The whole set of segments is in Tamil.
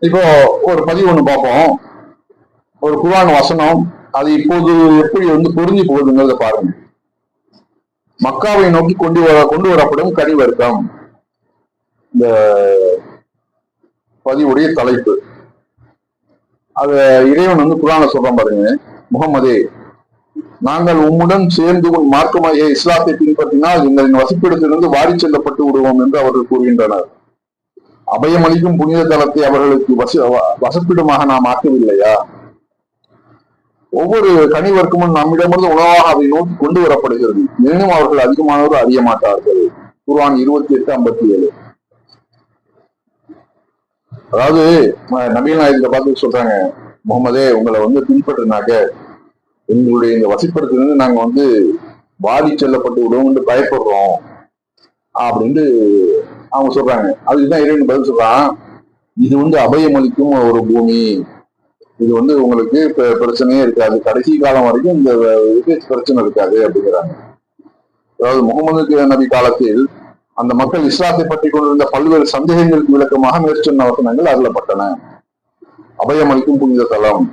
இப்போ ஒரு பதிவு ஒண்ணு பார்ப்போம். ஒரு குர்ஆன் வசனம் அது இப்போது எப்படி பொருந்தி போகுதுங்கிறத பாருங்க. மக்காவை நோக்கி கொண்டு வரப்படும் கனி வர்க்கம். இந்த பதிவுடைய தலைப்பு அத இறைவன் குர்ஆன்ல சொல்றான் பாருங்க. முகமதே, நாங்கள் உம்முடன் சேர்ந்து உன் மார்க்கமாகிய இஸ்லாத்தை பின்பற்றினால் எங்களின் வசிப்பிடத்திலிருந்து வாரி செல்லப்பட்டு விடுவோம் என்று அவர்கள் கூறுகின்றனர். அபயமளிக்கும் புனித தலத்தை அவர்களுக்கு வசப்பிடமாக நாம் ஆக்கவில்லையா? ஒவ்வொரு கனிவர்க்கமும் நம்மிடமிருந்து உணவாக அதை நோக்கி கொண்டு வரப்படுகிறது. எனினும் அவர்கள் அதிகமானவர் அறிய மாட்டார்கள். குர்ஆன் 28:57. அதாவது நபிகள் நாயகத்தை பார்த்து சொல்றாங்க, முகமதே, உங்களை பின்பற்றினாக்க எங்களுடைய இந்த வசிப்பிடத்திலிருந்து நாங்க வாடி செல்லப்பட்டு விடுவோம் பயப்படுறோம் அப்படின்னு அவங்க சொல்றாங்க. அதுக்குதான் இறைவன் பதில் சொல்றான், இது அபயமளிக்கும் ஒரு பூமி, இது உங்களுக்கு பிரச்சனையே இருக்காது, கடைசி காலம் வரைக்கும் இந்த பிரச்சனை இருக்காது அப்படிங்கிறாங்க. அதாவது முகமது நபி காலத்தில் அந்த மக்கள் இஸ்லாத்தை பற்றி கொண்டிருந்த பல்வேறு சந்தேகங்களுக்கு விளக்கமாக மேற்சொன்ன வசனங்கள் அருளப்பட்டன. அபயமளிக்கும் புனித தலம்.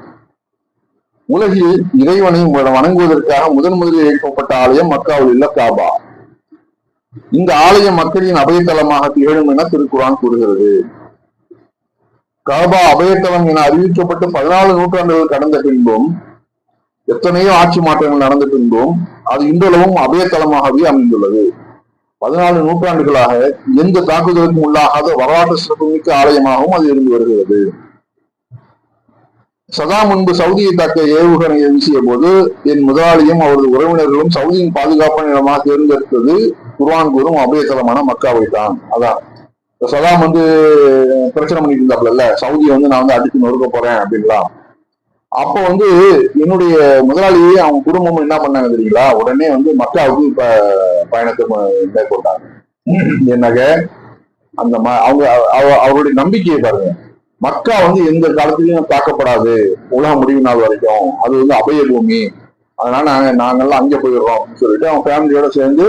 உலகில் இறைவனை வணங்குவதற்காக முதலில் எழுப்பப்பட்ட ஆலயம் மக்காவில் உள்ள காபா. இந்த ஆலயம் மக்களின் அபயத்தலமாக திகழும் என திருக்குர்ஆன் கூறுகிறது. காபா அபயத்தலம் என அறிவிக்கப்பட்டு 14 நூற்றாண்டுகள் கடந்த பின்பும், எத்தனையோ ஆட்சி மாற்றங்கள் நடந்த பின்பும் அது இன்றளவும் அபயத்தலமாகவே அமைந்துள்ளது. 14 நூற்றாண்டுகளாக எந்த தாக்குதலுக்கும் உள்ளாகாத வரலாற்று சிறப்புமிக்க ஆலயமாகவும் அது இருந்து வருகிறது. சதாம் முன்பு சவுதியை தாக்க ஏவுகணையை வீசிய போது என் முதலாளியும் அவரது உறவினர்களும் சவுதியின் பாதுகாப்பான இடமாக தேர்ந்தெடுத்தது குர்ஆன் கூறும் அபயத்தலமான மக்காவை தான். அதான் சதாம் பிரச்சனை பண்ணிட்டு இருந்தாப்புல, சவுதியை நான் அடிச்சு நொறுக்க போறேன் அப்படின்லாம். அப்போ என்னுடைய முதலாளியே அவங்க குடும்பமும் என்ன பண்ணாங்க தெரியுங்களா, உடனே மக்காவுக்கு பயணத்தை மேற்கொண்டாங்க. என்னக அந்த அவங்க அவருடைய நம்பிக்கையை பாருங்க. மக்கா எந்த காலத்திலையும் தாக்கப்படாது, உலக முடிவு நாள் வரைக்கும் அது அபய பூமி, அதனால நாங்கெல்லாம் அங்கே போயிடுறோம் அப்படின்னு சொல்லிட்டு அவங்க ஃபேமிலியோட சேர்ந்து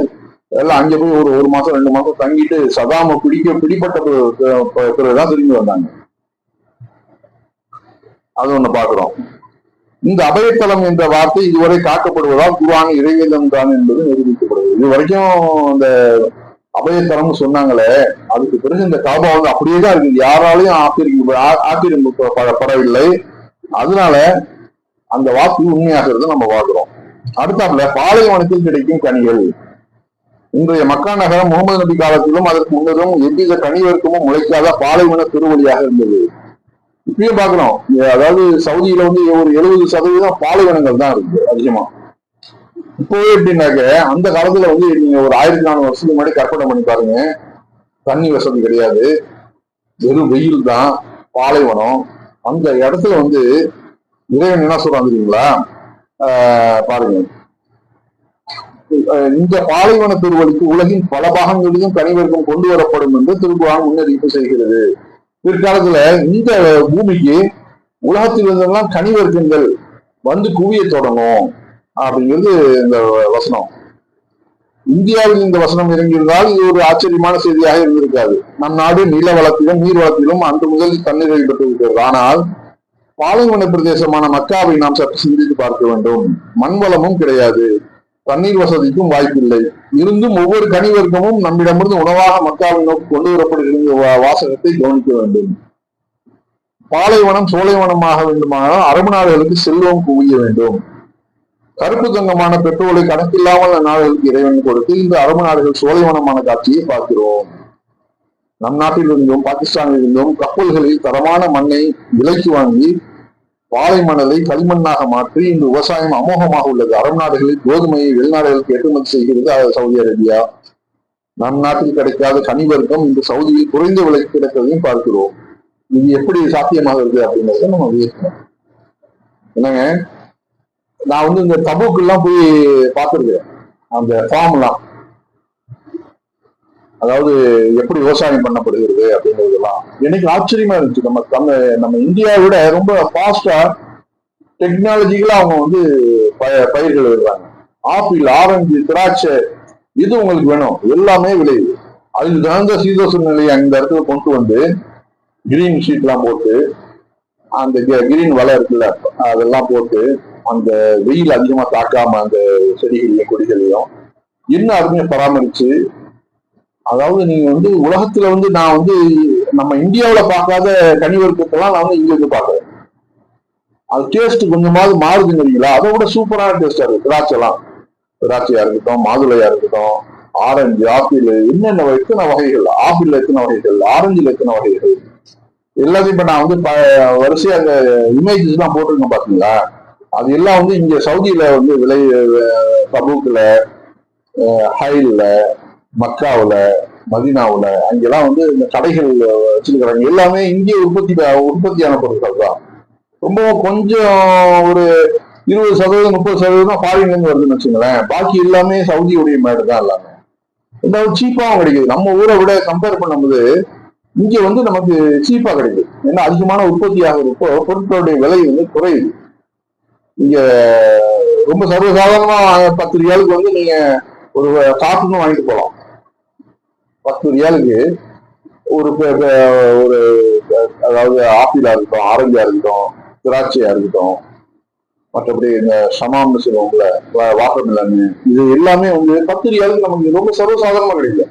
எல்லாம் அங்கே போய் ஒரு மாசம் 2 மாசம் தங்கிட்டு சதாம பிடிப்பட்ட பிறகுதான் திரும்பி வந்தாங்க. அது ஒண்ணு பாக்குறோம். இந்த அபயத்தலம் என்ற வார்த்தை இதுவரை காக்கப்படுவதால் குர்ஆன் இறைவேதம் தான் என்பது நிரூபிக்கப்படுது. இது வரைக்கும் இந்த அபயத்தலம் சொன்னாங்களே, அதுக்கு பிறகு இந்த காபா அப்படியேதான் இருக்கு, யாராலையும் ஆக்கிரமிக்கப்படவில்லை. அதனால அந்த வாக்கு உண்மையாகிறது நம்ம பார்க்கிறோம். அடுத்தாப்புல பாலைவனத்தில் கிடைக்கும் கனிகள். இன்றைய மக்கா நகரம் முகமது நபி காலத்திலும் அதற்கு முன்னரும் எவ்வித கனிவர்க்கமும் முளைக்காத பாலைவன திருவழியாக இருந்தது. இப்பயும் பாக்குறோம். அதாவது சவுதியில ஒரு 70% பாலைவனங்கள் தான் இருக்கு அதிகமா. இப்போவே எப்படின்னாக்க அந்த காலத்துல நீங்க ஒரு 1400 வருஷத்துக்கு முன்னாடி கற்பனை பண்ணி பாருங்க. தண்ணி வசதி கிடையாது, வெறும் வெயில் தான், பாலைவனம். அந்த இடத்துல இறைவன் என்ன சொல்றாங்க தெரியுங்களா? பாருங்க, இந்த பாலைவன திருவழிக்கு உலகின் பல பாகங்களிலும் கனிவர்க்கம் கொண்டு வரப்படும் என்று திருக்குர்ஆன் முன்னறிவிப்பு செய்கிறது. பிற்காலத்துல இந்த பூமிக்கு உலகத்தில் இருந்தெல்லாம் கனிவர்க்கங்கள் குவிய தொடங்கும் அப்படிங்கிறது இந்த வசனம். இந்தியாவில் இந்த வசனம் இறங்கியிருந்தால் இது ஒரு ஆச்சரியமான செய்தியாக இருந்திருக்காது. நம் நாடு நில வளத்திலும் நீர் வளத்திலும் அன்று முதல் தண்ணீரை பெற்றிருக்கிறது. ஆனால் பாலைவன பிரதேசமான மக்காவை நாம் சற்று சிந்தித்து பார்க்க வேண்டும். மண் வளமும் கிடையாது, தண்ணீர் வசதிக்கும் வாய்ப்பில்லை. இருந்தும் ஒவ்வொரு கனிவர்க்கமும் நம்மிடமிருந்து உணவாக மக்காவை நோக்கி கொண்டு வரப்படுகிற வாசகத்தை கவனிக்க வேண்டும். பாலைவனம் சோலைவனமாக வேண்டுமானால் அரபு நாடுகளுக்கு செல்வம் குவிய வேண்டும். கருப்பு தங்கமான பெட்ரோலை கணக்கில்லாமல் நாடுகளுக்கு இறைவன் கொடுத்து இந்த அரபு நாடுகள் சோலைவனமான காட்சியை பார்க்கிறோம். நம் நாட்டில் இருந்தும் பாகிஸ்தானில் இருந்தும் கப்பல்களில் தரமான மண்ணை விலைக்கு வாங்கி பாலை மணலை களிமண்ணாக மாற்றி இந்த விவசாயம் அமோகமாக உள்ளது. அரபு நாடுகளில் கோதுமையை வெளிநாடுகளுக்கு ஏற்றுமதி செய்கிறது சவுதி அரேபியா. நம் நாட்டில் கிடைக்காத கனிவர்க்கம் இந்த சவுதியில் குறைந்த விலைக்கு கிடைக்கிறதையும் பார்க்கிறோம். இது எப்படி சாத்தியமாக இருக்கு அப்படின்றத நம்ம வியக்கணும். என்னங்க, நான் இந்த தபுக்கு எல்லாம் போய் பார்த்திருக்கேன். அந்த ஃபார்ம் எல்லாம், அதாவது எப்படி விவசாயம் பண்ணப்படுகிறது அப்படிங்கிறதுலாம் எனக்கு ஆச்சரியமா இருந்துச்சு. நம்ம இந்தியாவை விட ரொம்ப ஃபாஸ்டா டெக்னாலஜிக்கலா அவங்க பயிர்கள் விடுறாங்க. ஆப்பிள், ஆரஞ்சு, திராட்சை, இது உங்களுக்கு வேணும் எல்லாமே விளையுது. அதுக்கு தகுந்த சீதோச நிலையை அந்த இடத்துல கொண்டு கிரீன் ஷீட்லாம் போட்டு, அந்த கிரீன் வலை இருக்குல்ல, அதெல்லாம் போட்டு அந்த வெயில் அதிகமா தாக்காம அந்த செடிகளையும் கொடிகளையும் என்ன அருமையை பராமரிச்சு, அதாவது நீங்க வந்து உலகத்துல வந்து நான் வந்து நம்ம இந்தியாவில பார்க்காத கனி வர்க்கத்தெல்லாம் நான் வந்து இங்க இருந்து பார்க்கறேன். அது டேஸ்ட் கொஞ்சமாவது மாறுதுங்கிறீங்களா? அதை விட சூப்பரான டேஸ்டா இருக்கு. திராட்சையா இருக்கட்டும், மாதுளையா இருக்கட்டும், ஆரஞ்சு, ஆப்பிள், என்னென்ன எத்தனை வகைகள், ஆப்பிள் எத்தனை வகைகள், ஆரஞ்சுல எத்தனை வகைகள், எல்லாத்தையும் இப்ப நான் வந்து வரிசையா அந்த இமேஜஸ் எல்லாம் போட்டிருக்கேன் பாத்தீங்களா? அது எல்லாம் வந்து இங்க சவுதியில வந்து தபூக்ல, ஹைல்ல, மக்காவுல, மதினாவுல, அங்கெல்லாம் வந்து இந்த கடைகள் வச்சிருக்கிறாங்க. எல்லாமே இங்கே உற்பத்தியான பொருட்கள் தான். ரொம்ப கொஞ்சம் ஒரு 20% 30% ஃபாரின்ல இருந்து வருதுன்னு வச்சுங்களேன். பாக்கி எல்லாமே சவுதியுடைய மேடு தான் எல்லாமே. ரெண்டாவது சீப்பாவும் கிடைக்குது. நம்ம ஊரை விட கம்பேர் பண்ணும்போது இங்க வந்து நமக்கு சீப்பா கிடைக்குது. ஏன்னா அதிகமான உற்பத்தி ஆகிறப்போ பொருட்களுடைய விலை வந்து குறையுது. இங்க ரொம்ப சர்வசாதாரணமா 10 ரியாலுக்கு வந்து நீங்க ஒரு காட்டுன்னு வாங்கிட்டு போகலாம். 10 ரியாலுக்கு ஒரு ஒரு அதாவது ஆப்பிளா இருக்கட்டும், ஆரஞ்சா இருக்கட்டும், திராட்சையா இருக்கட்டும், மற்றபடி இந்த ஷமாம்னு சொல்லுவாங்கல்ல, வாட்டர் மிலன், இது எல்லாமே வந்து 10 ரியாலுக்கு நமக்கு ரொம்ப சர்வசாதாரணமா கிடைக்கல.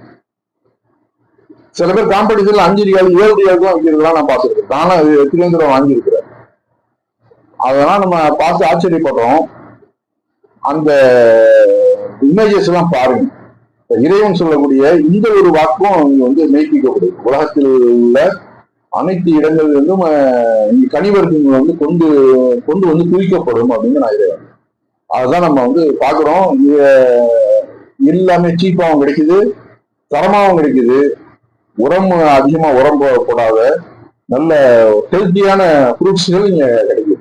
சில பேர் காம்படிஷன்ல 5 ரியால் 7 ரியாலுக்கு வைக்கிறதுலாம் நான் பார்த்துருக்கேன். நானும் எத்தனையோ தடவை வாங்கியிருக்கிறேன். அதெல்லாம் நம்ம பார்த்து ஆச்சரியப்படுறோம். அந்த இமேஜஸ் எல்லாம் பாருங்க. இறைவன் சொல்லக்கூடிய இந்த ஒரு வாக்கும் இங்க வந்து மெய்ப்பிக்கப்படுது. உலகத்தில் உள்ள அனைத்து இடங்களிலிருந்தும் கனிவர்க்கங்கள் வந்து கொண்டு வந்து குவிக்கப்படும் அப்படின்னு நான் இறைவன். அதுதான் நம்ம வந்து பாக்குறோம். எல்லாமே சீப்பாவும் கிடைக்குது, தரமாவும் கிடைக்குது, அதிகமா உரம் போடாத நல்ல ஹெல்த்தியான ஃப்ரூட்ஸ்கள் இங்க கிடைக்குது.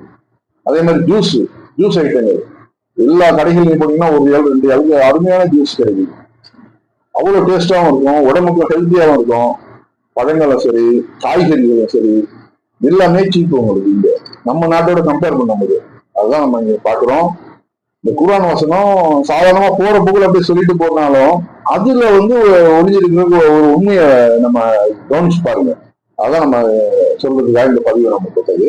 அதே மாதிரி ஜூஸ் ஐட்டங்கள் எல்லா கடைகளையும் போனீங்கன்னா 1 ரியால் 2 ரியாலுக்கு அருமையான ஜூஸ் கிடைக்குது. அவ்வளவு டேஸ்டாவும் இருக்கும், உடம்புக்கு ஹெல்த்தியாவும் இருக்கும். பழங்களும் சரி, காய்கறிகளும் சரி, எல்லாமே சீப்பு உங்களுக்கு இங்க நம்ம நாட்டோட கம்பேர் பண்ணும்போது. அதுதான் நம்ம இங்க பாக்குறோம். இந்த குர்ஆன் வசனம் சாதாரணமா போற போக்குல அப்படி சொல்லிட்டு போனாலும் அதுல வந்து ஒளிஞ்சிருக்கிற ஒரு உண்மையை நம்ம கவனிச்சு பாருங்க. அதான் நம்ம சொல்றதுக்காக இந்த பதிவை நம்ம போட்டது.